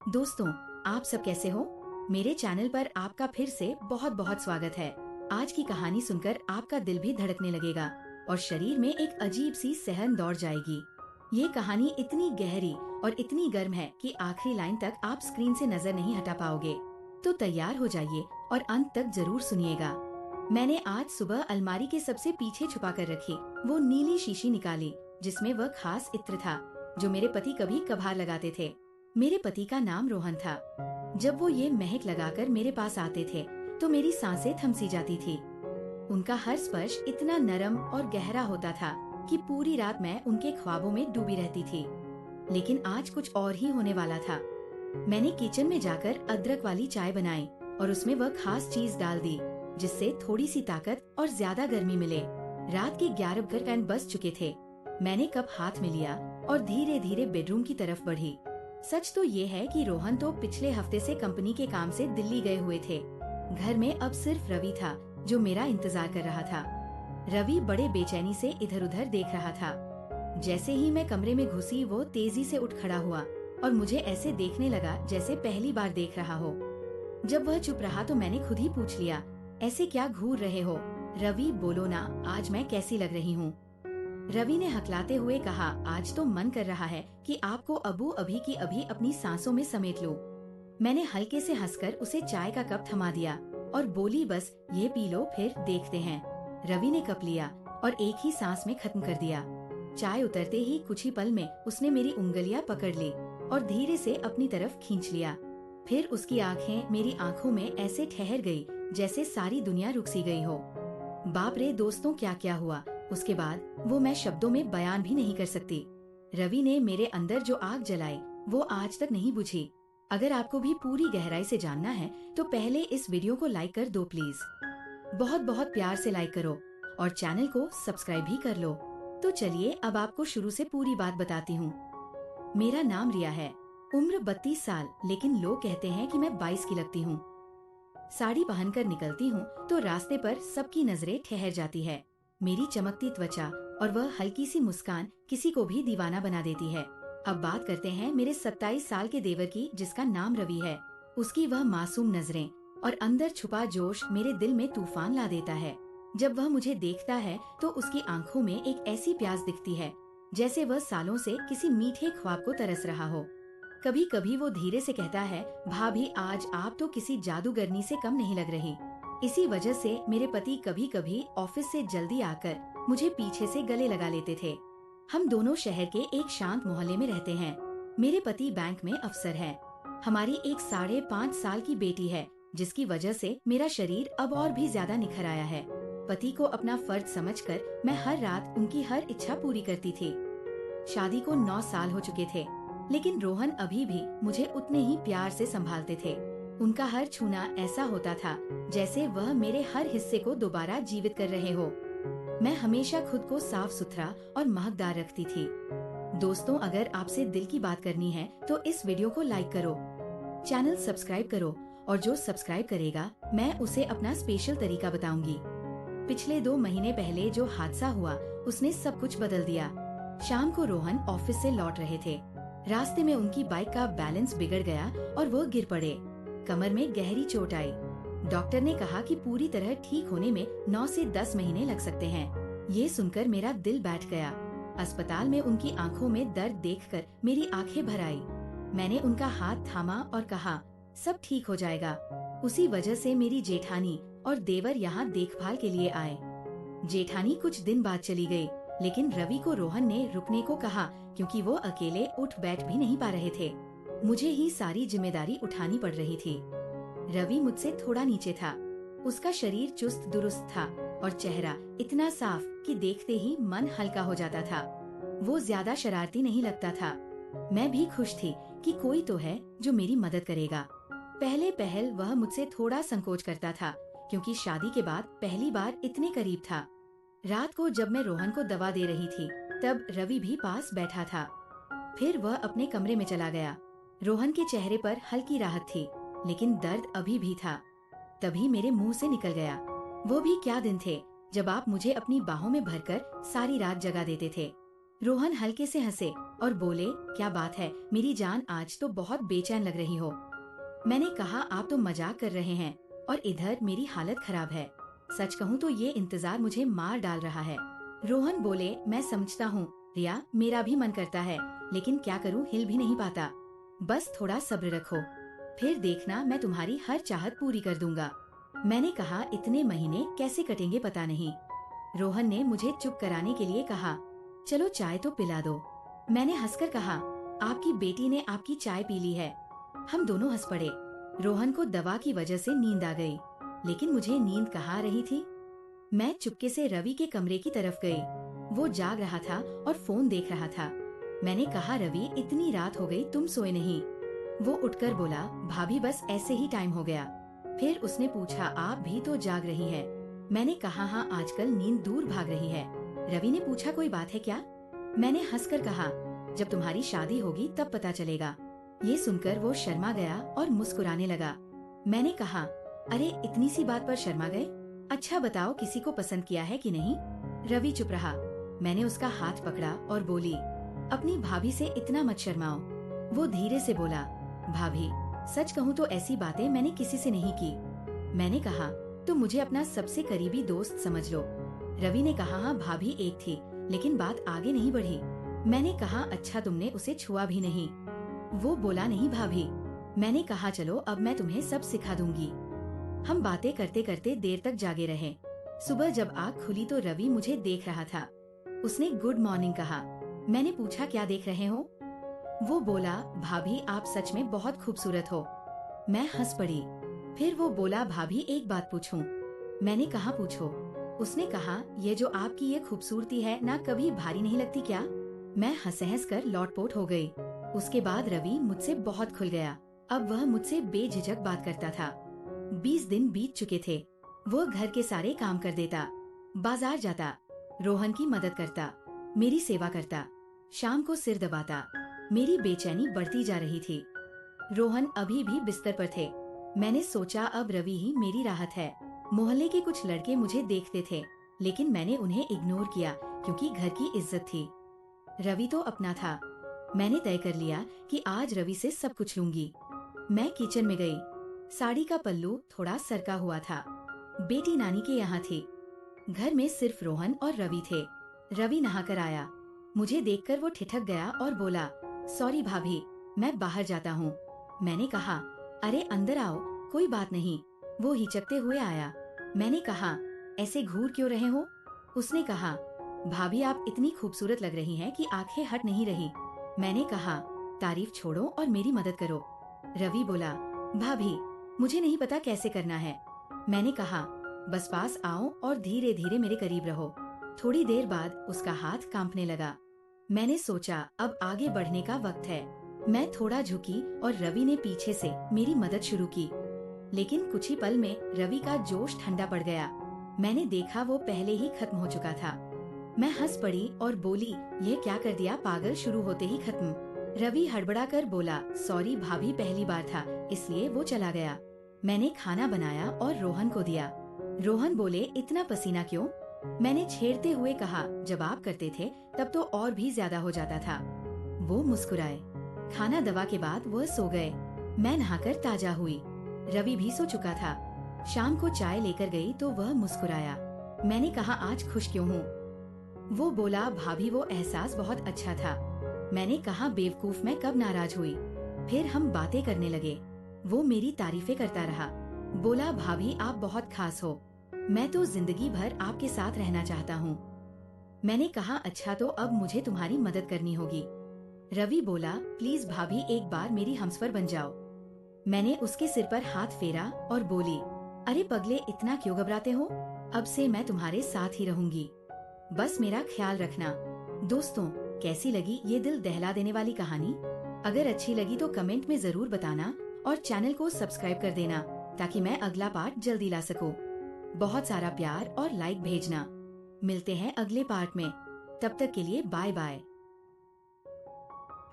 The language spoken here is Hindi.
दोस्तों, आप सब कैसे हो? मेरे चैनल पर आपका फिर से बहुत बहुत स्वागत है। आज की कहानी सुनकर आपका दिल भी धड़कने लगेगा और शरीर में एक अजीब सी सहन दौड़ जाएगी। ये कहानी इतनी गहरी और इतनी गर्म है कि आखिरी लाइन तक आप स्क्रीन से नजर नहीं हटा पाओगे। तो तैयार हो जाइए और अंत तक जरूर सुनिएगा। मैंने आज सुबह अलमारी के सबसे पीछे छुपा कर रखी वो नीली शीशी निकाली जिसमें वह खास इत्र था जो मेरे पति कभी कभार लगाते थे। मेरे पति का नाम रोहन था। जब वो ये महक लगाकर मेरे पास आते थे तो मेरी सांसें थम सी जाती थी। उनका हर स्पर्श इतना नरम और गहरा होता था कि पूरी रात मैं उनके ख्वाबों में डूबी रहती थी। लेकिन आज कुछ और ही होने वाला था। मैंने किचन में जाकर अदरक वाली चाय बनाई और उसमें वह खास चीज डाल दी जिससे थोड़ी सी ताकत और ज्यादा गर्मी मिले। रात के 11 बज चुके थे। मैंने कप हाथ में लिया और धीरे धीरे बेडरूम की तरफ बढ़ी। सच तो ये है कि रोहन तो पिछले हफ्ते से कंपनी के काम से दिल्ली गए हुए थे। घर में अब सिर्फ रवि था जो मेरा इंतजार कर रहा था। रवि बड़े बेचैनी से इधर उधर देख रहा था। जैसे ही मैं कमरे में घुसी वो तेजी से उठ खड़ा हुआ और मुझे ऐसे देखने लगा जैसे पहली बार देख रहा हो। जब वह चुप रहा तो मैंने खुद ही पूछ लिया, ऐसे क्या घूर रहे हो? रवि बोलो ना, आज मैं कैसी लग रही हूँ? रवि ने हकलाते हुए कहा, आज तो मन कर रहा है कि आपको अबू अभी की अभी अपनी सांसों में समेट लो। मैंने हल्के से हंसकर उसे चाय का कप थमा दिया और बोली, बस ये पी लो फिर देखते हैं। रवि ने कप लिया और एक ही सांस में खत्म कर दिया। चाय उतरते ही कुछ ही पल में उसने मेरी उंगलियां पकड़ ली और धीरे से अपनी तरफ खींच लिया। फिर उसकी आंखें मेरी आंखों में ऐसे ठहर गई जैसे सारी दुनिया रुक सी गई हो। बाप रे दोस्तों, क्या क्या हुआ उसके बाद वो मैं शब्दों में बयान भी नहीं कर सकती। रवि ने मेरे अंदर जो आग जलाई वो आज तक नहीं बुझी। अगर आपको भी पूरी गहराई से जानना है तो पहले इस वीडियो को लाइक कर दो प्लीज। बहुत बहुत प्यार से लाइक करो और चैनल को सब्सक्राइब भी कर लो। तो चलिए अब आपको शुरू से पूरी बात बताती हूँ। मेरा नाम रिया है, उम्र 32 साल, लेकिन लोग कहते हैं कि मैं 22 की लगती हूँ। साड़ी पहनकर निकलती हूँ तो रास्ते पर सबकी नजरें ठहर जाती है। मेरी चमकती त्वचा और वह हल्की सी मुस्कान किसी को भी दीवाना बना देती है। अब बात करते हैं मेरे 27 साल के देवर की जिसका नाम रवि है। उसकी वह मासूम नजरें और अंदर छुपा जोश मेरे दिल में तूफान ला देता है। जब वह मुझे देखता है तो उसकी आंखों में एक ऐसी प्यास दिखती है जैसे वह सालों से किसी मीठे ख्वाब को तरस रहा हो। कभी कभी वो धीरे से कहता है, भाभी आज आप तो किसी जादूगरनी से कम नहीं लग रही। इसी वजह से मेरे पति कभी कभी ऑफिस से जल्दी आकर मुझे पीछे से गले लगा लेते थे। हम दोनों शहर के एक शांत मोहल्ले में रहते हैं। मेरे पति बैंक में अफसर हैं। हमारी एक 5.5 साल की बेटी है जिसकी वजह से मेरा शरीर अब और भी ज्यादा निखर आया है। पति को अपना फर्ज समझकर मैं हर रात उनकी हर इच्छा पूरी करती थी। शादी को 9 साल हो चुके थे, लेकिन रोहन अभी भी मुझे उतने ही प्यार से संभालते थे। उनका हर छूना ऐसा होता था जैसे वह मेरे हर हिस्से को दोबारा जीवित कर रहे हो। मैं हमेशा खुद को साफ सुथरा और महकदार रखती थी। दोस्तों, अगर आपसे दिल की बात करनी है तो इस वीडियो को लाइक करो, चैनल सब्सक्राइब करो और जो सब्सक्राइब करेगा मैं उसे अपना स्पेशल तरीका बताऊंगी। पिछले 2 महीने पहले जो हादसा हुआ उसने सब कुछ बदल दिया। शाम को रोहन ऑफिस से लौट रहे थे। रास्ते में उनकी बाइक का बैलेंस बिगड़ गया और वो गिर पड़े। कमर में गहरी चोट आई। डॉक्टर ने कहा कि पूरी तरह ठीक होने में 9 से 10 महीने लग सकते हैं। ये सुनकर मेरा दिल बैठ गया। अस्पताल में उनकी आंखों में दर्द देखकर मेरी आंखें भर आई। मैंने उनका हाथ थामा और कहा, सब ठीक हो जाएगा। उसी वजह से मेरी जेठानी और देवर यहाँ देखभाल के लिए आए। जेठानी कुछ दिन बाद चली गई, लेकिन रवि को रोहन ने रुकने को कहा क्योंकि वो अकेले उठ बैठ भी नहीं पा रहे थे। मुझे ही सारी जिम्मेदारी उठानी पड़ रही थी। रवि मुझसे थोड़ा नीचे था। उसका शरीर चुस्त दुरुस्त था और चेहरा इतना साफ कि देखते ही मन हल्का हो जाता था। वो ज्यादा शरारती नहीं लगता था। मैं भी खुश थी कि कोई तो है जो मेरी मदद करेगा। पहले पहल वह मुझसे थोड़ा संकोच करता था क्योंकि शादी के बाद पहली बार इतने करीब था। रात को जब मैं रोहन को दवा दे रही थी तब रवि भी पास बैठा था। फिर वह अपने कमरे में चला गया। रोहन के चेहरे पर हल्की राहत थी, लेकिन दर्द अभी भी था। तभी मेरे मुंह से निकल गया, वो भी क्या दिन थे जब आप मुझे अपनी बाहों में भरकर सारी रात जगा देते थे। रोहन हल्के से हंसे और बोले, क्या बात है मेरी जान, आज तो बहुत बेचैन लग रही हो। मैंने कहा, आप तो मजाक कर रहे हैं और इधर मेरी हालत खराब है। सच कहूँ तो ये इंतजार मुझे मार डाल रहा है। रोहन बोले, मैं समझता हूँ रिया, मेरा भी मन करता है, लेकिन क्या करूँ, हिल भी नहीं पाता। बस थोड़ा सब्र रखो, फिर देखना मैं तुम्हारी हर चाहत पूरी कर दूंगा। मैंने कहा, इतने महीने कैसे कटेंगे पता नहीं। रोहन ने मुझे चुप कराने के लिए कहा, चलो चाय तो पिला दो। मैंने हंसकर कहा, आपकी बेटी ने आपकी चाय पी ली है। हम दोनों हंस पड़े। रोहन को दवा की वजह से नींद आ गई, लेकिन मुझे नींद कहाँ आ रही थी। मैं चुपके से रवि के कमरे की तरफ गई। वो जाग रहा था और फोन देख रहा था। मैंने कहा, रवि इतनी रात हो गई, तुम सोए नहीं? वो उठकर बोला, भाभी बस ऐसे ही टाइम हो गया। फिर उसने पूछा, आप भी तो जाग रही हैं? मैंने कहा, हाँ आजकल नींद दूर भाग रही है। रवि ने पूछा, कोई बात है क्या? मैंने हंसकर कहा, जब तुम्हारी शादी होगी तब पता चलेगा। ये सुनकर वो शर्मा गया और मुस्कुराने लगा। मैंने कहा, अरे इतनी सी बात पर शर्मा गए? अच्छा बताओ, किसी को पसंद किया है कि नहीं? रवि चुप रहा। मैंने उसका हाथ पकड़ा और बोली, अपनी भाभी से इतना मत शर्माओ। वो धीरे से बोला, भाभी सच कहूँ तो ऐसी बातें मैंने किसी से नहीं की। मैंने कहा, तो मुझे अपना सबसे करीबी दोस्त समझ लो। रवि ने कहा, हाँ भाभी एक थी, लेकिन बात आगे नहीं बढ़ी। मैंने कहा, अच्छा तुमने उसे छुआ भी नहीं? वो बोला, नहीं भाभी। मैंने कहा, चलो अब मैं तुम्हें सब सिखा दूंगी। हम बातें करते करते देर तक जागे रहे। सुबह जब आँख खुली तो रवि मुझे देख रहा था। उसने गुड मॉर्निंग कहा। मैंने पूछा, क्या देख रहे हो? वो बोला, भाभी आप सच में बहुत खूबसूरत हो। मैं हंस पड़ी। फिर वो बोला, भाभी एक बात पूछूं? मैंने कहा, पूछो। उसने कहा, ये जो आपकी ये खूबसूरती है ना, कभी भारी नहीं लगती क्या? मैं हंस कर लौटपोट हो गई। उसके बाद रवि मुझसे बहुत खुल गया। अब वह मुझसे बेझिझक बात करता था। 20 दिन बीत चुके थे। वो घर के सारे काम कर देता, बाजार जाता, रोहन की मदद करता, मेरी सेवा करता, शाम को सिर दबाता। मेरी बेचैनी बढ़ती जा रही थी। रोहन अभी भी बिस्तर पर थे। मैंने सोचा, अब रवि ही मेरी राहत है। मोहल्ले के कुछ लड़के मुझे देखते थे, लेकिन मैंने उन्हें इग्नोर किया क्योंकि घर की इज्जत थी। रवि तो अपना था। मैंने तय कर लिया कि आज रवि से सब कुछ लूंगी। मैं किचन में गई। साड़ी का पल्लू थोड़ा सरका हुआ था। बेटी नानी के यहाँ थी। घर में सिर्फ रोहन और रवि थे। रवि नहाकर आया। मुझे देखकर वो ठिठक गया और बोला, सॉरी भाभी, मैं बाहर जाता हूँ। मैंने कहा, अरे अंदर आओ, कोई बात नहीं। वो हिचकते हुए आया। मैंने कहा, ऐसे घूर क्यों रहे हो? उसने कहा, भाभी आप इतनी खूबसूरत लग रही हैं कि आंखें हट नहीं रही। मैंने कहा, तारीफ छोड़ो और मेरी मदद करो। रवि बोला, भाभी मुझे नहीं पता कैसे करना है। मैंने कहा, बस पास आओ और धीरे धीरे मेरे करीब रहो। थोड़ी देर बाद उसका हाथ कांपने लगा। मैंने सोचा, अब आगे बढ़ने का वक्त है। मैं थोड़ा झुकी और रवि ने पीछे से मेरी मदद शुरू की। लेकिन कुछ ही पल में रवि का जोश ठंडा पड़ गया। मैंने देखा वो पहले ही खत्म हो चुका था। मैं हंस पड़ी और बोली, ये क्या कर दिया पागल, शुरू होते ही खत्म। रवि हड़बड़ा कर बोला, सॉरी भाभी, पहली बार था इसलिए वो चला गया। मैंने खाना बनाया और रोहन को दिया। रोहन बोले, इतना पसीना क्यों? मैंने छेड़ते हुए कहा, जब आप करते थे तब तो और भी ज्यादा हो जाता था। वो मुस्कुराए। खाना दवा के बाद वह सो गए। मैं नहाकर ताजा हुई। रवि भी सो चुका था। शाम को चाय लेकर गई तो वह मुस्कुराया। मैंने कहा, आज खुश क्यों हूँ? वो बोला, भाभी वो एहसास बहुत अच्छा था। मैंने कहा, बेवकूफ, मैं कब नाराज हुई? फिर हम बातें करने लगे। वो मेरी तारीफें करता रहा। बोला, भाभी आप बहुत खास हो। मैं तो जिंदगी भर आपके साथ रहना चाहता हूँ। मैंने कहा, अच्छा तो अब मुझे तुम्हारी मदद करनी होगी। रवि बोला, प्लीज भाभी एक बार मेरी हमसफर बन जाओ। मैंने उसके सिर पर हाथ फेरा और बोली, अरे पगले, इतना क्यों घबराते हो? अब से मैं तुम्हारे साथ ही रहूंगी। बस मेरा ख्याल रखना। दोस्तों, कैसी लगी ये दिल दहला देने वाली कहानी? अगर अच्छी लगी तो कमेंट में जरूर बताना और चैनल को सब्सक्राइब कर देना ताकि मैं अगला पार्ट जल्दी ला सकूं। बहुत सारा प्यार और लाइक भेजना। मिलते हैं अगले पार्ट में। तब तक के लिए बाय बाय।